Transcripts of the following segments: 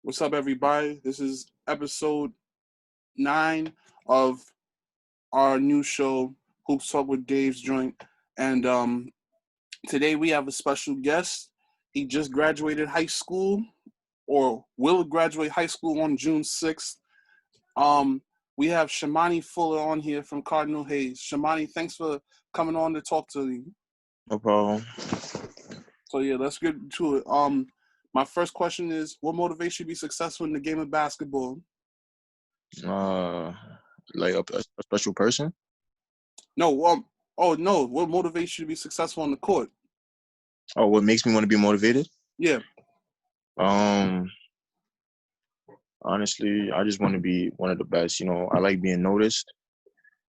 What's up, everybody? This is episode 9 of our new show, Hoops Talk with Dave's Joint. And today we have a special guest. He just graduated high school, or will graduate high school on June 6th. We have Shemani Fuller on here from Cardinal Hayes. Shemani, thanks for coming on to talk to me. No problem. So yeah, let's get to it. My first question is, what motivates you to be successful in the game of basketball? Like a special person? No, no, what motivates you to be successful on the court? Oh, what makes me want to be motivated? Yeah. Honestly, I just want to be one of the best. I like being noticed.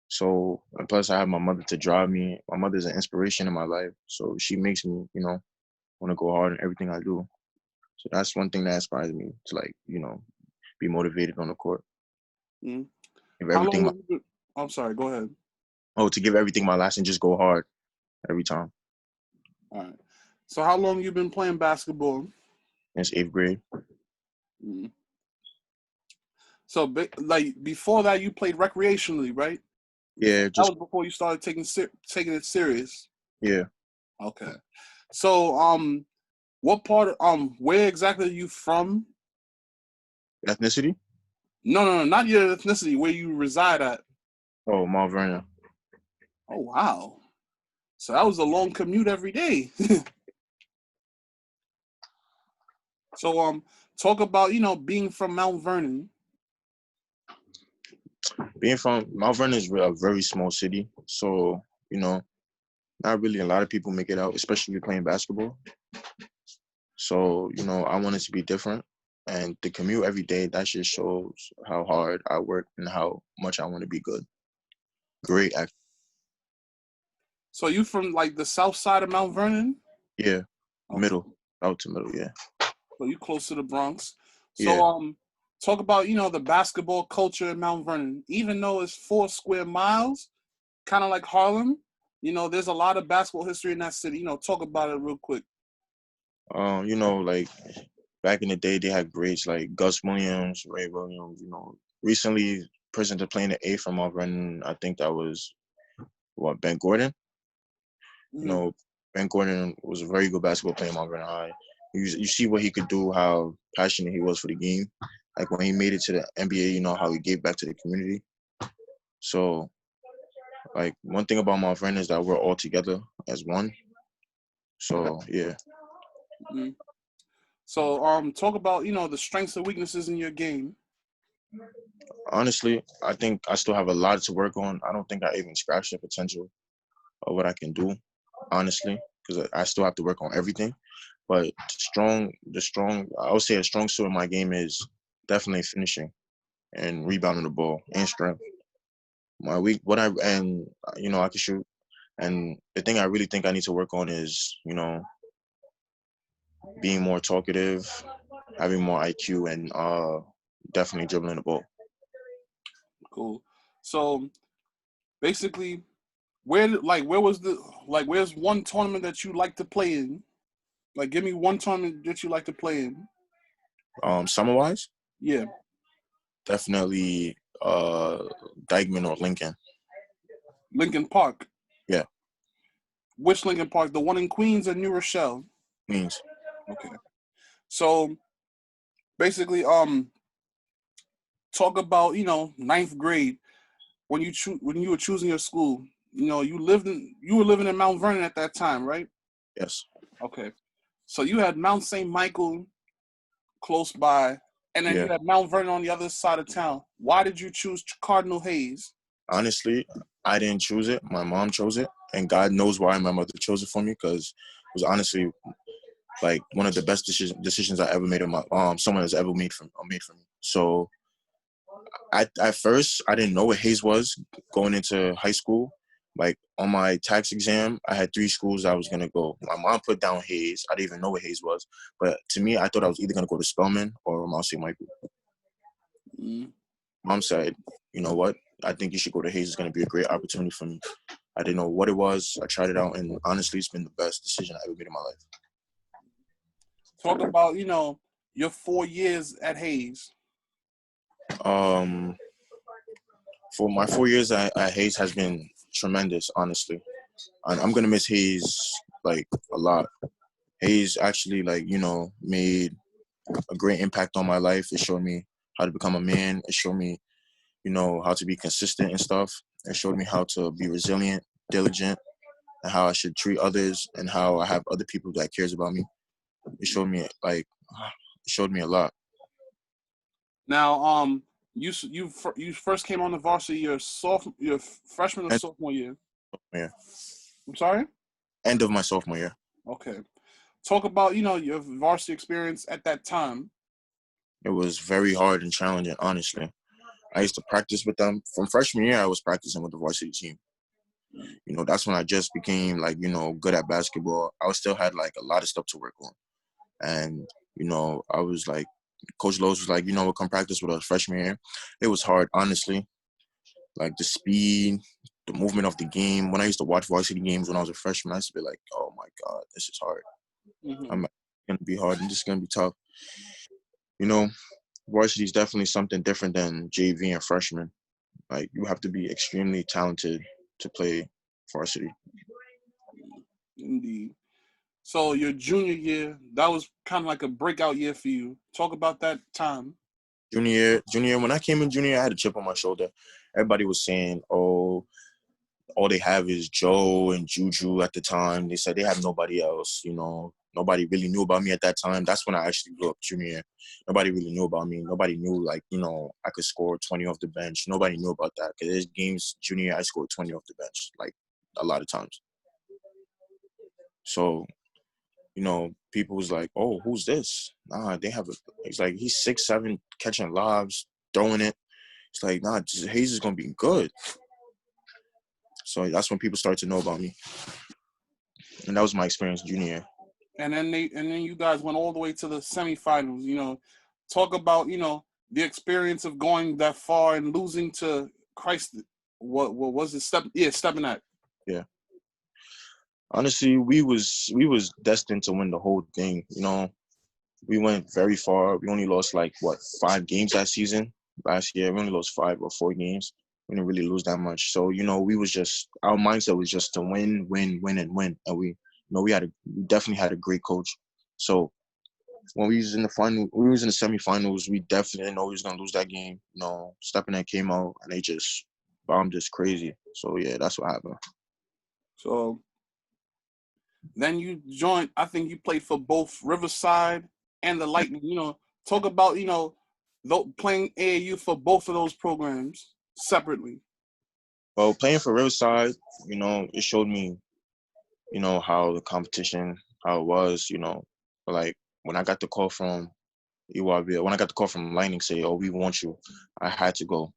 So, and plus I have my mother to drive me. My mother's an inspiration in my life. So she makes me, want to go hard in everything I do. So that's one thing that inspires me to be motivated on the court. Mm-hmm. Give How long everything have you been? I'm sorry, go ahead. to give everything my last and just go hard every time. All right. So how long you been playing basketball? It's 8th grade. Mm-hmm. So before that, you played recreationally, right? Yeah, That was before you started taking it serious. Yeah. Okay. So what part? Where exactly are you from? Ethnicity? No, not your ethnicity. Where you reside at? Oh, Mount Vernon. Oh wow. So that was a long commute every day. So talk about being from Mount Vernon. Being from Mount Vernon is a very small city, so not really a lot of people make it out, especially playing basketball. So I want it to be different, and the commute every day, that just shows how hard I work and how much I want to be good. Great, actually. So you from like the south side of Mount Vernon? Yeah, Okay. middle, out to middle, yeah. So you close to the Bronx. So Yeah. talk about the basketball culture in Mount Vernon. Even though it's 4 square miles, kind of like Harlem, there's a lot of basketball history in that city. Talk about it real quick. Like back in the day, they had greats like Gus Williams, Ray Williams. Recently, person to play in the A from Mount Vernon, I think that was Ben Gordon. Mm-hmm. Ben Gordon was a very good basketball player in Mount Vernon High. You see what he could do, how passionate he was for the game. Like when he made it to the NBA, how he gave back to the community. So, like one thing about Mount Vernon is that we're all together as one. So yeah. Mm-hmm. So talk about the strengths and weaknesses in your game. Honestly, I think I still have a lot to work on. I don't think I even scratched the potential of what I can do, honestly, because I still have to work on everything. But I would say a strong suit in my game is definitely finishing and rebounding the ball and strength. I can shoot. And the thing I really think I need to work on is, being more talkative, having more IQ, and definitely dribbling the ball. Cool. So basically, where's one tournament that you like to play in? Like, give me one tournament that you like to play in. Summer wise? Yeah. Definitely Dykeman or Lincoln. Lincoln Park. Yeah. Which Lincoln Park? The one in Queens or New Rochelle? Queens. Okay. So basically, talk about ninth grade when you were choosing your school. You were living in Mount Vernon at that time, right? Yes. Okay. So you had Mount St. Michael close by, and then you Yeah. had Mount Vernon on the other side of town. Why did you choose Cardinal Hayes? Honestly, I didn't choose it. My mom chose it, and God knows why my mother chose it for me, because it was honestly like one of the best decisions I ever made in my someone has ever made for me. So at first I didn't know what Hayes was going into high school. Like on my tax exam, I had 3 schools I was gonna go. My mom put down Hayes. I didn't even know what Hayes was, but to me, I thought I was either gonna go to Spelman or Mount St. Michael. Mm. Mom said, "You know what? I think you should go to Hayes. It's gonna be a great opportunity for me." I didn't know what it was. I tried it out, and honestly, it's been the best decision I ever made in my life. Talk about your 4 years at Hayes? Um, for my 4 years at Hayes has been tremendous, honestly. I'm gonna miss Hayes like a lot. Hayes actually made a great impact on my life. It showed me how to become a man. It showed me, how to be consistent and stuff. It showed me how to be resilient, diligent, and how I should treat others and how I have other people that cares about me. It showed me a lot. Now, you first came on the varsity your freshman or End, sophomore year? yeah, I'm sorry. end of my sophomore year. Okay. Talk about your varsity experience at that time. It was very hard and challenging, honestly. I used to practice with them. From freshman year, I was practicing with the varsity team. That's when I just became good at basketball. I still had a lot of stuff to work on. And, I was like, Coach Lowe's was like, we'll come practice with us freshman year. It was hard, honestly. Like the speed, the movement of the game. When I used to watch varsity games when I was a freshman, I used to be like, oh my God, this is hard. Mm-hmm. I'm going to be hard and this is going to be tough. Varsity is definitely something different than JV and freshman. Like you have to be extremely talented to play varsity. Indeed. So your junior year, that was kind of like a breakout year for you. Talk about that time. Junior, when I came in junior, I had a chip on my shoulder. Everybody was saying, oh, all they have is Joe and Juju at the time. They said they have nobody else, Nobody really knew about me at that time. That's when I actually blew up junior year. Nobody really knew about me. Nobody knew, I could score 20 off the bench. Nobody knew about that. Because there's games junior year, I scored 20 off the bench, a lot of times. So, people was like, oh, who's this? Nah, it's like he's 6'7", catching lobs, throwing it. It's like, nah, Hayes is going to be good. So that's when people started to know about me. And that was my experience junior year. And then you guys went all the way to the semifinals. Talk about the experience of going that far and losing to Christ. What was it? Stepping at. Yeah. Honestly, we was destined to win the whole thing. We went very far. We only lost 5 games that season. Last year, we only lost 5 or 4 games. We didn't really lose that much. So we was just our mindset was just to win, win, win, and win. And we we definitely had a great coach. So when we was in the semifinals, we definitely didn't know we was gonna lose that game. Stepping that came out and they just bombed us crazy. So yeah, that's what happened. So then you joined. I think you played for both Riverside and the Lightning. Talk about playing AAU for both of those programs separately. Well, playing for Riverside, it showed me, how the competition, how it was, like when I got the call from EYBL, when I got the call from Lightning say, oh, we want you, I had to go.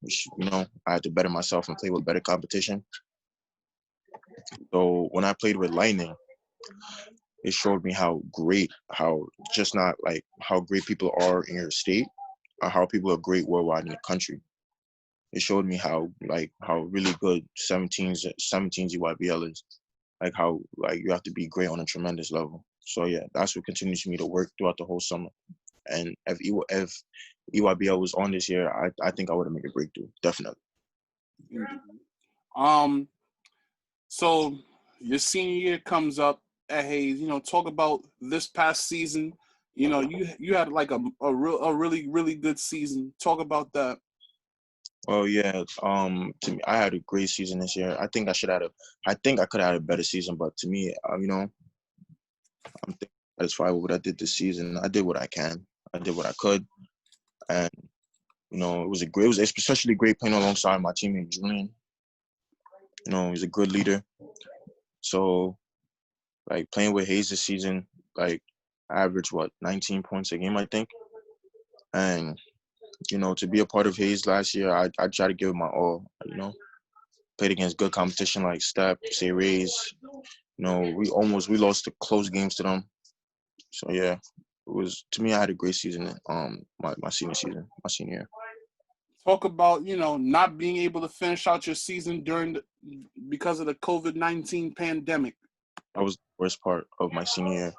I had to better myself and play with better competition. So when I played with Lightning, it showed me how great people are in your state, or how people are great worldwide in the country. It showed me how really good 17s EYBL is. How you have to be great on a tremendous level. So yeah, that's what continues me to work throughout the whole summer. And if EYBL was on this year, I think I would have made a breakthrough, definitely. So your senior year comes up at Hayes. Talk about this past season. You had a really really good season. Talk about that. Oh yeah, to me, I had a great season this year. I think I could have had a better season, but to me, I'm satisfied with what I did this season. I did what I can. I did what I could, and it was especially great playing alongside my teammate Julien. He's a good leader. So, playing with Hayes this season, I averaged 19 points a game, I think, and to be a part of Hayes last year, I try to give it my all. Played against good competition like Step, Say Rays. We lost the close games to them. So yeah, to me, I had a great season. My senior season, my senior year. Talk about not being able to finish out your season because of the COVID-19 pandemic. That was the worst part of my senior year.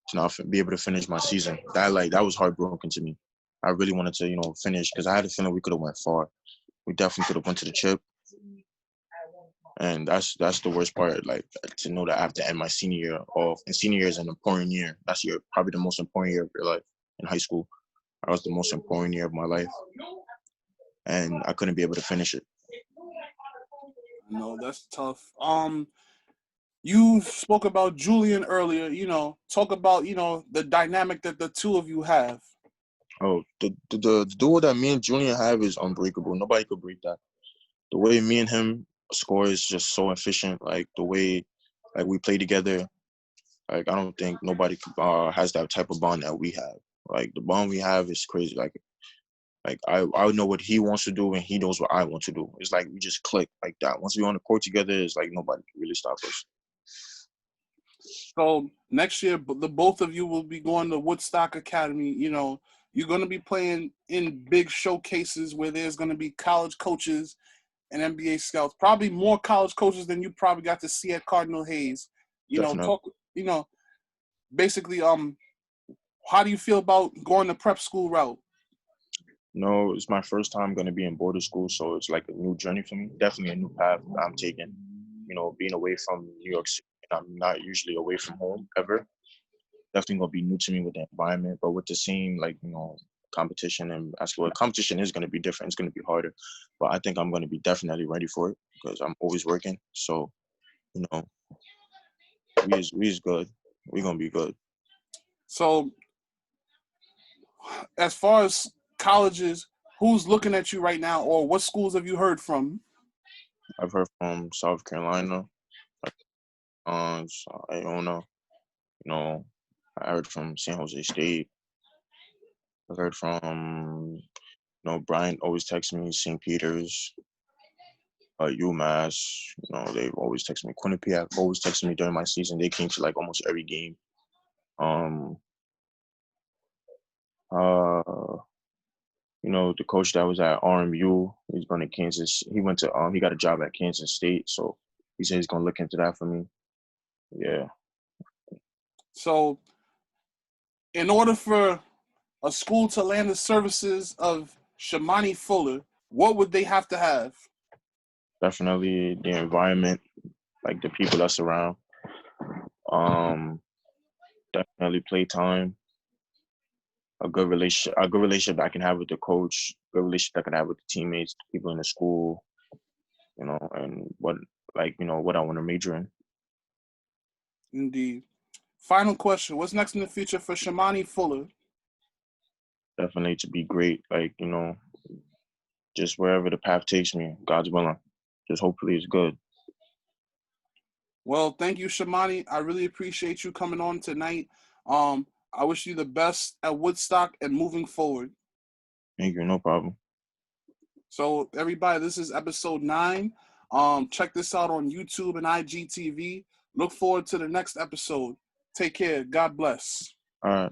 to not be able to finish my season. That was heartbroken to me. I really wanted to, finish because I had a feeling we could have went far. We definitely could have went to the chip. And that's the worst part, like to know that I have to end my senior year off. And senior year is an important year. That's probably the most important year of your life in high school. That was the most important year of my life. And I couldn't be able to finish it. No, that's tough. You spoke about Julien earlier, talk about, the dynamic that the two of you have. Oh, the duo that me and Julien have is unbreakable. Nobody could break that. The way me and him score is just so efficient. Like the way, like we play together. Like I don't think nobody has that type of bond that we have. Like the bond we have is crazy. Like I know what he wants to do and he knows what I want to do. It's like we just click like that. Once we're on the court together, it's like nobody can really stop us. So next year, the both of you will be going to Woodstock Academy. You're going to be playing in big showcases where there's going to be college coaches and NBA scouts. Probably more college coaches than you probably got to see at Cardinal Hayes. Definitely. Basically, how do you feel about going the prep school route? No, it's my first time going to be in border school, so it's like a new journey for me. Definitely a new path I'm taking. Being away from New York City, I'm not usually away from home ever. Definitely going to be new to me with the environment, but with the same, competition and basketball. Competition is going to be different. It's going to be harder, but I think I'm going to be definitely ready for it because I'm always working. So, we is good. We're going to be good. So, as far as colleges, who's looking at you right now, or what schools have you heard from? I've heard from South Carolina, Iona. I heard from San Jose State. I heard from, Brian always texts me, St. Peter's, UMass. They've always texted me. Quinnipiac always texted me during my season. They came to like almost every game. Um, the coach that was at RMU, he's going to Kansas. He went to he got a job at Kansas State, so he said he's going to look into that for me. Yeah. So, in order for a school to land the services of Shemani Fuller, what would they have to have? Definitely the environment, like the people that's around. Definitely playtime. A good relationship I can have with the coach, good relationship I can have with the teammates, people in the school, and what I want to major in. Indeed. Final question. What's next in the future for Shemani Fuller? Definitely to be great, just wherever the path takes me, God's willing. Just hopefully it's good. Well, thank you, Shemani. I really appreciate you coming on tonight. I wish you the best at Woodstock and moving forward. Thank you, no problem. So, everybody, this is episode 9. Check this out on YouTube and IGTV. Look forward to the next episode. Take care. God bless. All right.